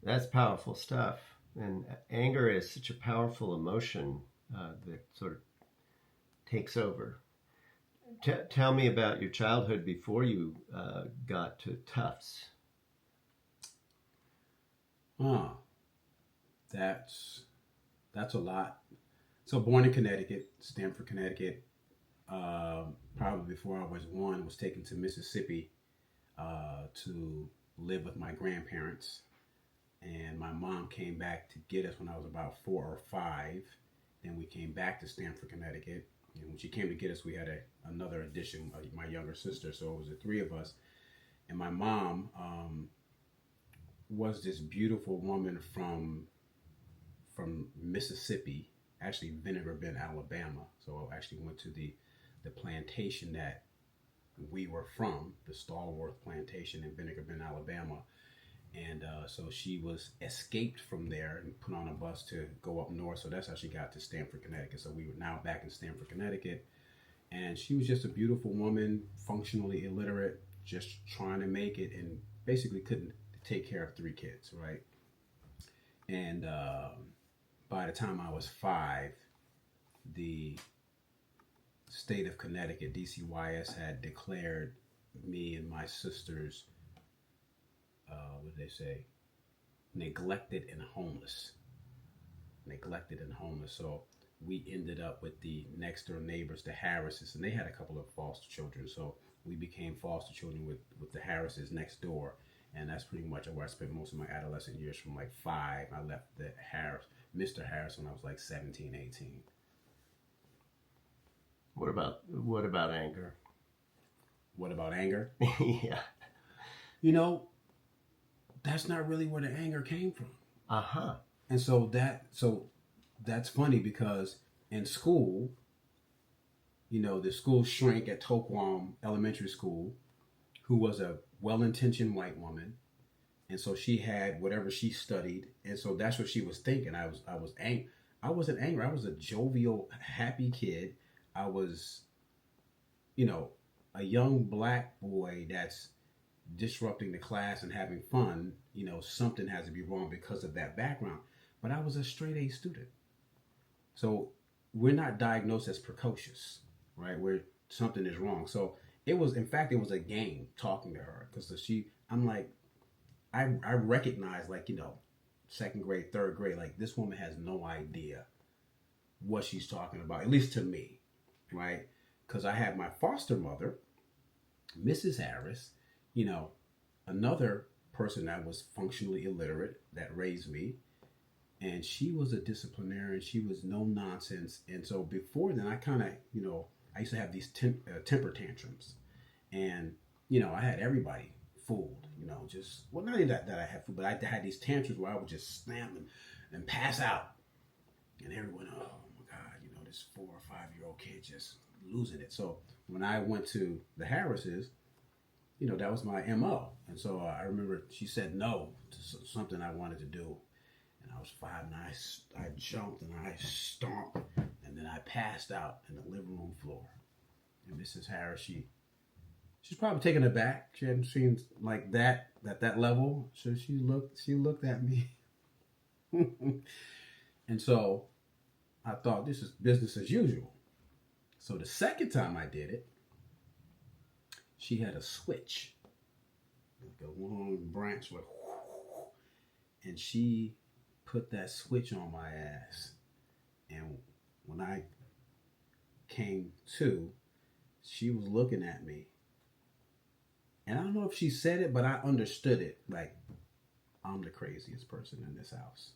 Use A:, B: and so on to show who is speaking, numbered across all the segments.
A: That's powerful stuff. And anger is such a powerful emotion that sort of takes over. Tell me about your childhood before you got to Tufts.
B: Huh. That's a lot. So born in Connecticut, Stamford, Connecticut. Probably before I was one, was taken to Mississippi to live with my grandparents, and my mom came back to get us when I was about 4 or 5. Then we came back to Stamford, Connecticut, and when she came to get us, we had another addition, my younger sister. So it was the three of us, and my mom was this beautiful woman from Mississippi, actually Vinegar Bend, Alabama. So I actually went to the plantation that we were from, the Stallworth plantation in Vinegar Bend, Alabama. And so she was escaped from there and put on a bus to go up north. So that's how she got to Stamford, Connecticut. So we were now back in Stamford, Connecticut. And she was just a beautiful woman, functionally illiterate, just trying to make it, and basically couldn't take care of 3 kids, right? And by the time I was 5, the state of Connecticut, DCYS, had declared me and my sisters, what did they say? Neglected and homeless. Neglected and homeless. So we ended up with the next door neighbors, the Harrises, and they had a couple of foster children. So we became foster children with the Harrises next door. And that's pretty much where I spent most of my adolescent years from like 5. I left the Mr. Harris, when I was like 17, 18.
A: What about anger?
B: What about anger?
A: Yeah.
B: You know, that's not really where the anger came from.
A: Uh-huh.
B: And so that's funny, because in school, you know, the school shrink at Toquam Elementary School, who was a well-intentioned white woman, and so she had whatever she studied, and so that's what she was thinking. I was angry. I wasn't angry. I was a jovial, happy kid. I was, you know, a young black boy that's disrupting the class and having fun. You know, something has to be wrong because of that background. But I was a straight A student. So we're not diagnosed as precocious, right? Where something is wrong. So it was a game talking to her, because I'm like, I recognize, like, you know, 2nd grade, 3rd grade, like, this woman has no idea what she's talking about, at least to me, right? Because I had my foster mother, Mrs. Harris, you know, another person that was functionally illiterate that raised me. And she was a disciplinarian. She was no nonsense. And so before then, I kind of, you know, I used to have these temper tantrums. And, you know, I had everybody fooled, you know, just, well, not even that I had fooled, but I had these tantrums where I would just snap and pass out. And everyone, oh my God, you know, this 4 or 5-year-old kid just losing it. So when I went to the Harrises, you know, that was my MO. And so I remember she said no to something I wanted to do. And I was 5, and I jumped and I stomped, and then I passed out in the living room floor. And Mrs. Harris, she's probably taken aback. She hadn't seen like that at that level. So she looked at me. And so I thought, this is business as usual. So the second time I did it, she had a switch, like a long branch with, and she put that switch on my ass. And when I came to, she was looking at me. And I don't know if she said it, but I understood it. Like, I'm the craziest person in this house.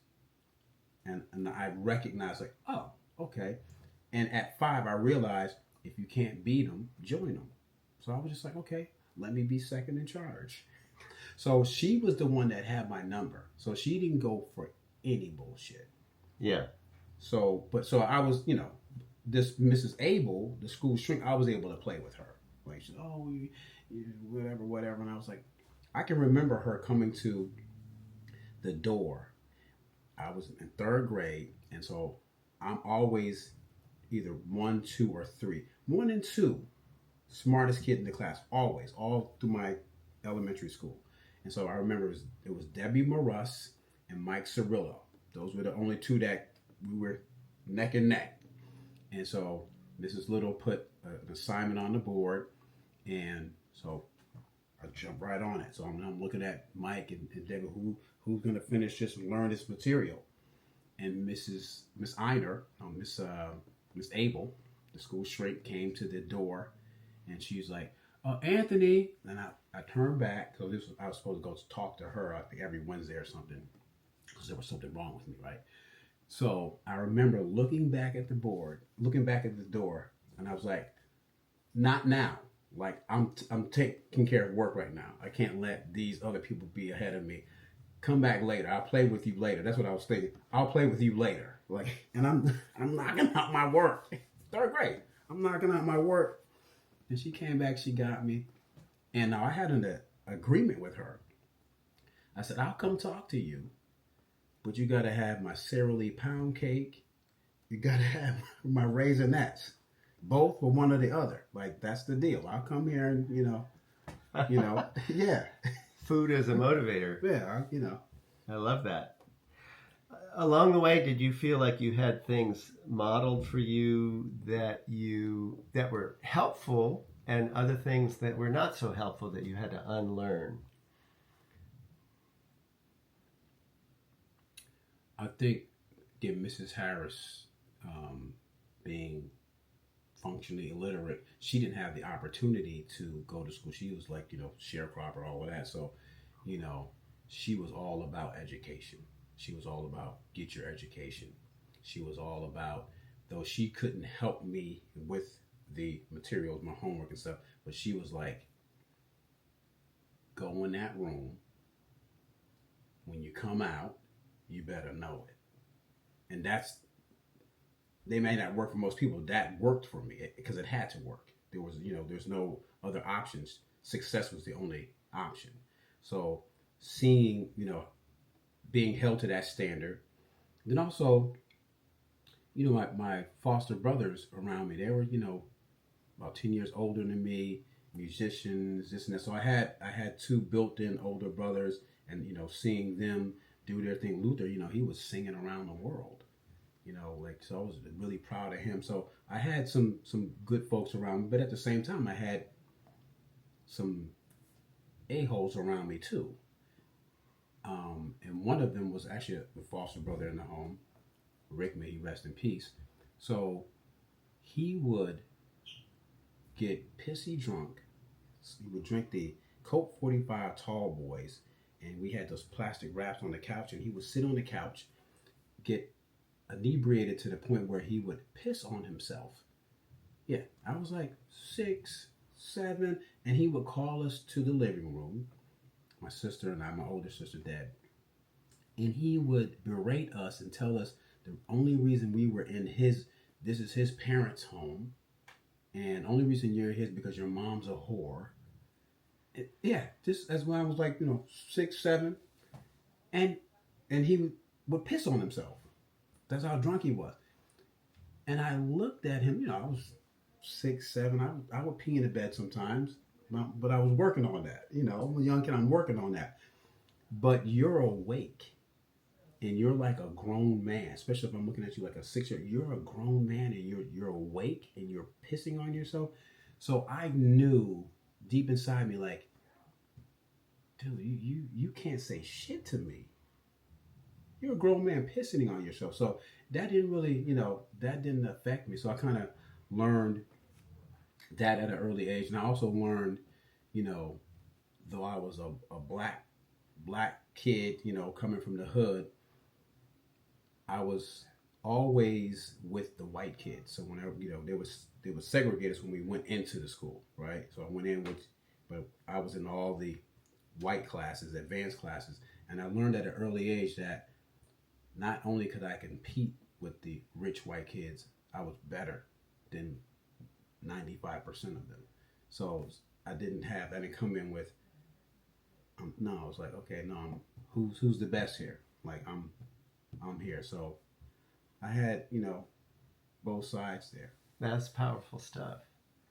B: And I recognized, like, oh, okay. And at 5, I realized, if you can't beat them, join them. So I was just like, okay, let me be second in charge. So she was the one that had my number. So she didn't go for any bullshit.
A: Yeah.
B: So I was, you know, this Mrs. Abel, the school shrink, I was able to play with her. Like, she said, oh, whatever. And I was like, I can remember her coming to the door. I was in 3rd grade. And so I'm always either 1, 2, or 3. 1 and 2, smartest kid in the class, always, all through my elementary school. And so I remember it was Debbie Maruss and Mike Cirillo. Those were the only two that we were neck and neck. And so Mrs. Little put an assignment on the board, and so I jumped right on it. So I'm looking at Mike and David, who's going to finish this and learn this material. And Miss Abel, the school shrink, came to the door, and she's like, Anthony. And I turned back, so I was supposed to go talk to her, I think every Wednesday or something, because there was something wrong with me, right? So I remember looking back at the door, and I was like, not now. Like, I'm taking care of work right now. I can't let these other people be ahead of me. Come back later. I'll play with you later. That's what I was thinking. I'll play with you later. Like, and I'm knocking out my work. Third grade. I'm knocking out my work. And she came back. She got me. And now I had an agreement with her. I said, I'll come talk to you, but you got to have my Sara Lee pound cake. You got to have my Raisinets. Both or one or the other. Like, that's the deal. I'll come here and, yeah.
A: Food as a motivator.
B: Yeah,
A: I love that. Along the way, did you feel like you had things modeled for you that were helpful, and other things that were not so helpful that you had to unlearn?
B: I think, again, Mrs. Harris, being functionally illiterate, she didn't have the opportunity to go to school. She was like, sharecropper, all of that. So, she was all about education. She was all about get your education. She was all about, though she couldn't help me with the materials, my homework and stuff, but she was like, go in that room. When you come out, you better know it. And they may not work for most people. That worked for me because it had to work. There was, there's no other options. Success was the only option. So seeing, being held to that standard. Then also, my foster brothers around me, they were, about 10 years older than me, musicians, this and that. So I had two built-in older brothers, and, seeing them do their thing. Luther, he was singing around the world. So I was really proud of him. So I had some good folks around me, but at the same time, I had some a-holes around me too. And one of them was actually a foster brother in the home, Rick, may he rest in peace. So he would get pissy drunk. He would drink the Coke 45 Tall Boys, and we had those plastic wraps on the couch, and he would sit on the couch, get inebriated to the point where he would piss on himself. Yeah, I was like 6, 7, and he would call us to the living room, my sister and I, my older sister, Deb, and he would berate us and tell us the only reason we were in this is his parents' home, and only reason you're here is because your mom's a whore. That's when I was like, 6, 7, and he would piss on himself. That's how drunk he was. And I looked at him, I was 6, 7. I would pee in the bed sometimes, but I was working on that. I'm a young kid, I'm working on that. But you're awake, and you're like a grown man, especially if I'm looking at you like a 6-year-old. You're a grown man, and you're awake, and you're pissing on yourself. So I knew deep inside me, like, dude, you can't say shit to me. You're a grown man pissing on yourself. So that didn't really, that didn't affect me. So I kind of learned that at an early age. And I also learned, though I was a black kid, coming from the hood, I was always with the white kids. So whenever, they were segregated when we went into the school, right? So I went in but I was in all the white classes, advanced classes. And I learned at an early age that not only could I compete with the rich white kids, I was better than 95% of them. So I didn't come in with, no, I was like, okay, no, who's the best here? Like, I'm here. So I had, both sides there.
A: That's powerful stuff.